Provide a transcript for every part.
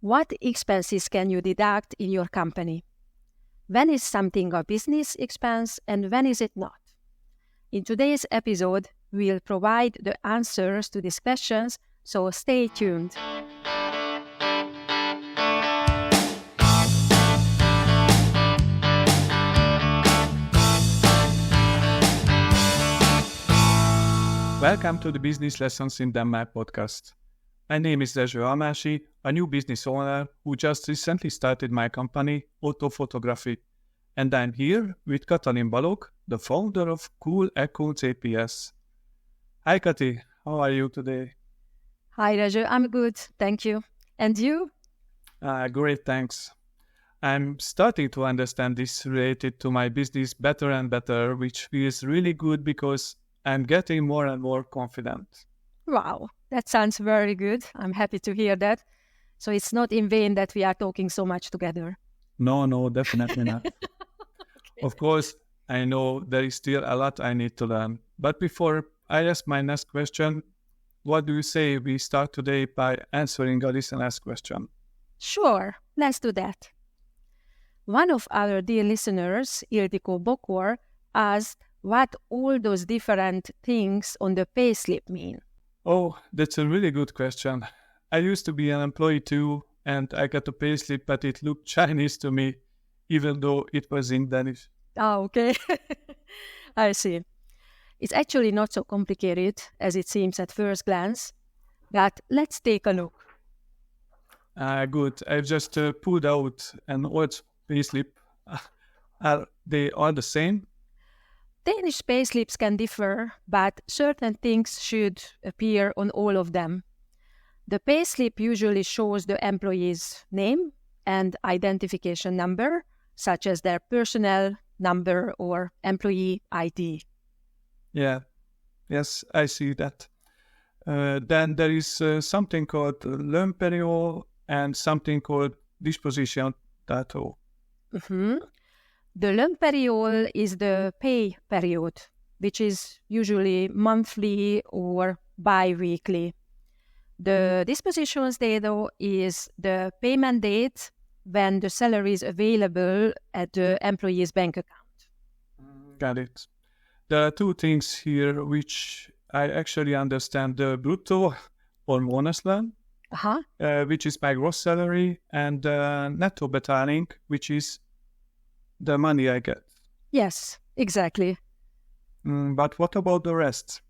What expenses can you deduct in your company? When is something a business expense and when is it not? In today's episode, we'll provide the answers to these questions, so stay tuned. Welcome to the Business Lessons in Denmark podcast. My name is Rezső, a new business owner who just recently started my company, Auto Photography, and I'm here with Katalin Balogh, the founder of Cool Accounts ApS. Hi Kati, how are you today? Hi Rezső, I'm good, thank you. And you? Great, thanks. I'm starting to understand this related to my business better and better, which feels really good because I'm getting more and more confident. Wow, that sounds very good. I'm happy to hear that. So it's not in vain that we are talking so much together. No, definitely not. Okay. Of course, I know there is still a lot I need to learn. But before I ask my next question, what do you say we start today by answering a listener's question? Sure, let's do that. One of our dear listeners, Ildikó Bokor, asked what all those different things on the payslip mean. Oh, that's a really good question. I used to be an employee too, and I got a payslip, but it looked Chinese to me, even though it was in Danish. Ah, okay. I see. It's actually not so complicated as it seems at first glance, but let's take a look. Good. I've just pulled out an old payslip. Are they all the same? Danish payslips can differ, but certain things should appear on all of them. The payslip usually shows the employee's name and identification number, such as their personnel number or employee ID. Yeah. Yes, I see that. Then there is something called lönnperiod and something called dispositionsdatum. Mm-hmm. The lönnperiod is the pay period, which is usually monthly or bi-weekly. The dispositionsdatum is the payment date when the salary is available at the employee's bank account. Got it. There are two things here which I actually understand. The brutto or månadslön, which is my gross salary, and nettobetaling, which is the money I get. Yes, exactly. But what about the rest?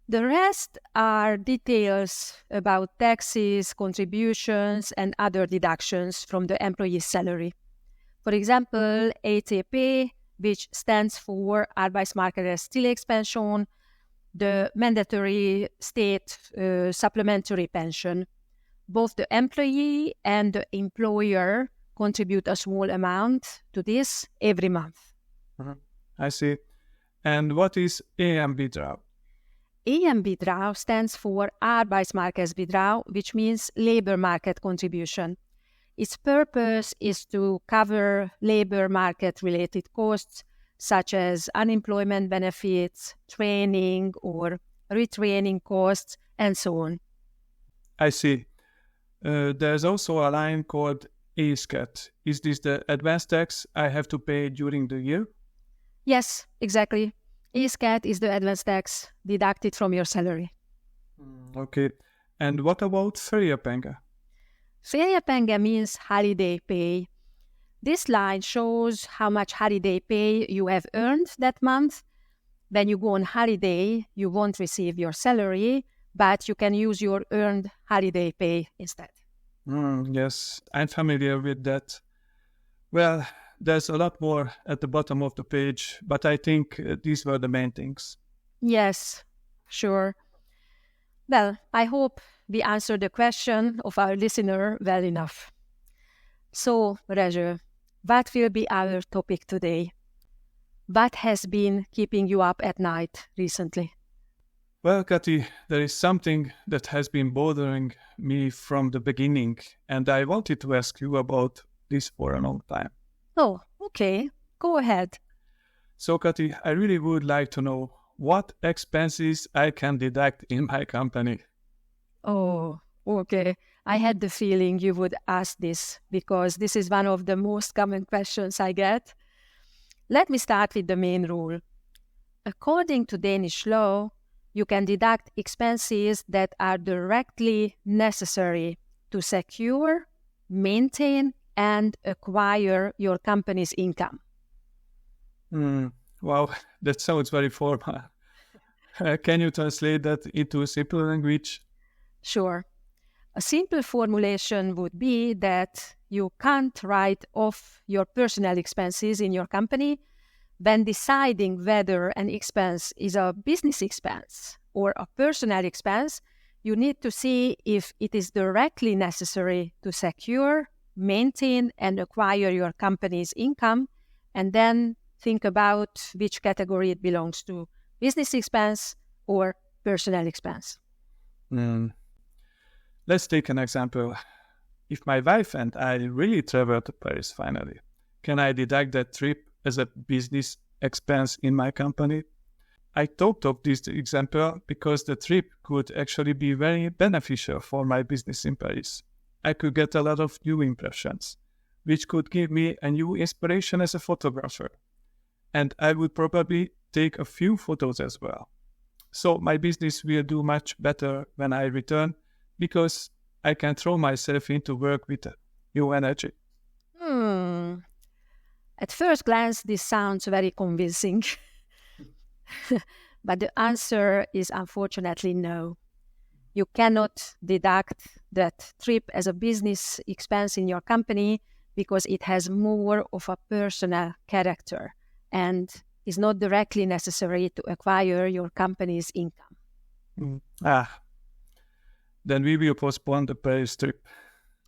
The rest are details about taxes, contributions, and other deductions from the employee's salary. For example, ATP, which stands for Arbetsmarknadens tilläggspension, the mandatory state supplementary pension. Both the employee and the employer contribute a small amount to this every month. I see. And what is EM-bidrag? EM-bidrag stands for Arbetsmarknadsbidrag, which means labor market contribution. Its purpose is to cover labor market-related costs, such as unemployment benefits, training or retraining costs, and so on. I see. There's also a line called skat. Is this the advance tax I have to pay during the year? Yes, exactly. Skat is the advance tax deducted from your salary. Okay. And what about feriepenga? Feriepenga means holiday pay. This line shows how much holiday pay you have earned that month. When you go on holiday, you won't receive your salary, but you can use your earned holiday pay instead. Yes, I'm familiar with that. Well, there's a lot more at the bottom of the page, but I think these were the main things. Yes, sure. Well, I hope we answered the question of our listener well enough. So, Rezső, what will be our topic today? What has been keeping you up at night recently? Well, Kati, there is something that has been bothering me from the beginning, and I wanted to ask you about this for a long time. Oh, okay. Go ahead. So, Kati, I really would like to know what expenses I can deduct in my company. Oh, okay. I had the feeling you would ask this because this is one of the most common questions I get. Let me start with the main rule. According to Danish law, you can deduct expenses that are directly necessary to secure, maintain, and acquire your company's income. Wow, that sounds very formal. Can you translate that into simple language? Sure. A simple formulation would be that you can't write off your personal expenses in your company when deciding whether an expense is a business expense or a personal expense. You need to see if it is directly necessary to secure, maintain, and acquire your company's income, and then think about which category it belongs to, business expense or personal expense. Let's take an example. If my wife and I really travel to Paris finally, can I deduct that trip as a business expense in my company? I thought of this example because the trip could actually be very beneficial for my business in Paris. I could get a lot of new impressions, which could give me a new inspiration as a photographer. And I would probably take a few photos as well. So my business will do much better when I return because I can throw myself into work with new energy. At first glance, this sounds very convincing. But the answer is unfortunately no. You cannot deduct that trip as a business expense in your company because it has more of a personal character and is not directly necessary to acquire your company's income. Then we will postpone the Paris trip.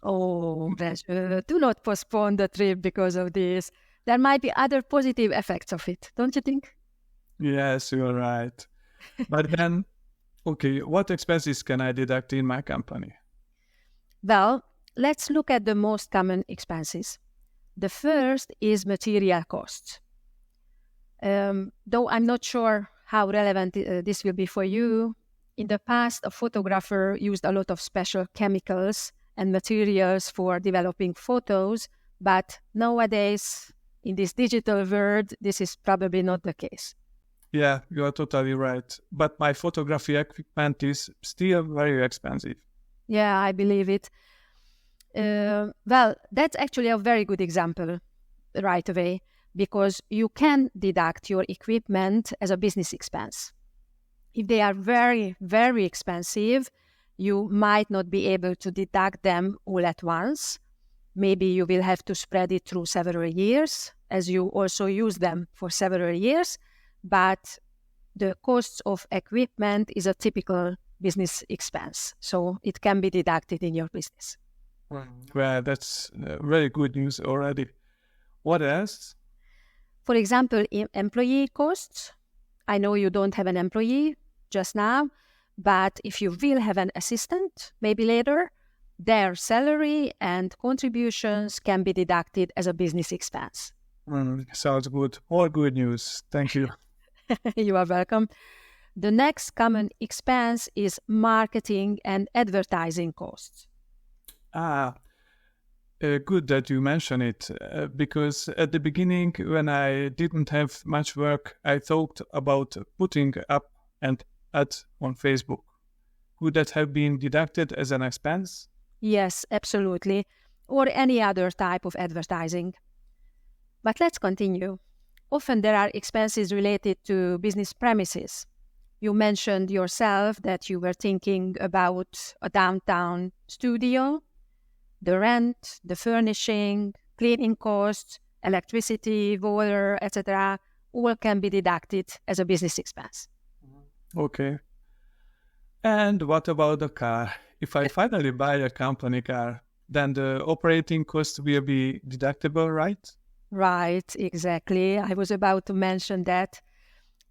Oh, Rezső, do not postpone the trip because of this. There might be other positive effects of it, don't you think? Yes, you're right. But then, okay, what expenses can I deduct in my company? Well, let's look at the most common expenses. The first is material costs. Though I'm not sure how relevant this will be for you, in the past, a photographer used a lot of special chemicals and materials for developing photos, but nowadays, in this digital world, this is probably not the case. Yeah, you are totally right. But my photography equipment is still very expensive. Yeah, I believe it. Well, that's actually a very good example right away, because you can deduct your equipment as a business expense. If they are very, very expensive, you might not be able to deduct them all at once. Maybe you will have to spread it through several years, as you also use them for several years. But the costs of equipment is a typical business expense, so it can be deducted in your business. Well, that's very good news already. What else? For example, employee costs. I know you don't have an employee just now, but if you will have an assistant, maybe later, their salary and contributions can be deducted as a business expense. Sounds good. All good news. Thank you. You are welcome. The next common expense is marketing and advertising costs. Good that you mention it, because at the beginning, when I didn't have much work, I thought about putting up an ad on Facebook. Could that have been deducted as an expense? Yes, absolutely. Or any other type of advertising. But let's continue. Often there are expenses related to business premises. You mentioned yourself that you were thinking about a downtown studio. The rent, the furnishing, cleaning costs, electricity, water, etc., all can be deducted as a business expense. Okay. And what about the car? If I finally buy a company car, then the operating cost will be deductible, right? Right, exactly. I was about to mention that.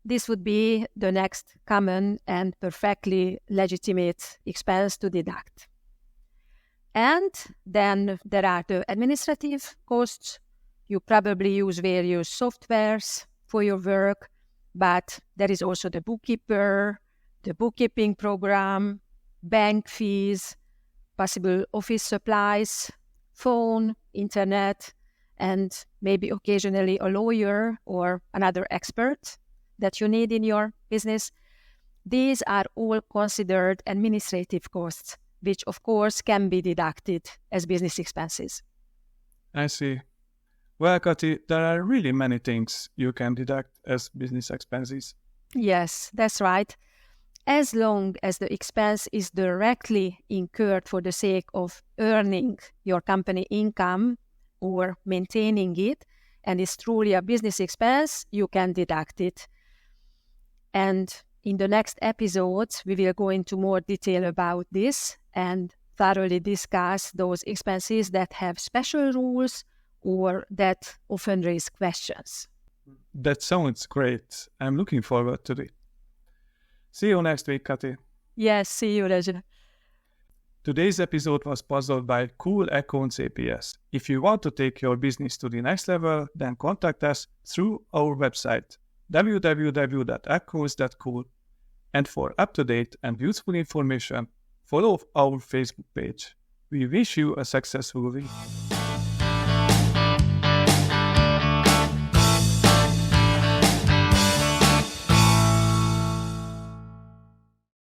This would be the next common and perfectly legitimate expense to deduct. And then there are the administrative costs. You probably use various softwares for your work, but there is also the bookkeeper, the bookkeeping program, bank fees, possible office supplies, phone, internet, and maybe occasionally a lawyer or another expert that you need in your business. These are all considered administrative costs, which of course can be deducted as business expenses. I see. Well, Kati, there are really many things you can deduct as business expenses. Yes, that's right. As long as the expense is directly incurred for the sake of earning your company income or maintaining it, and is truly a business expense, you can deduct it. And in the next episodes, we will go into more detail about this and thoroughly discuss those expenses that have special rules or that often raise questions. That sounds great. I'm looking forward to it. See you next week, Kati. Yes, see you, Rezső. Today's episode was puzzled by Cool Accounts ApS. If you want to take your business to the next level, then contact us through our website www.accounts.cool. And for up-to-date and useful information, follow our Facebook page. We wish you a successful week.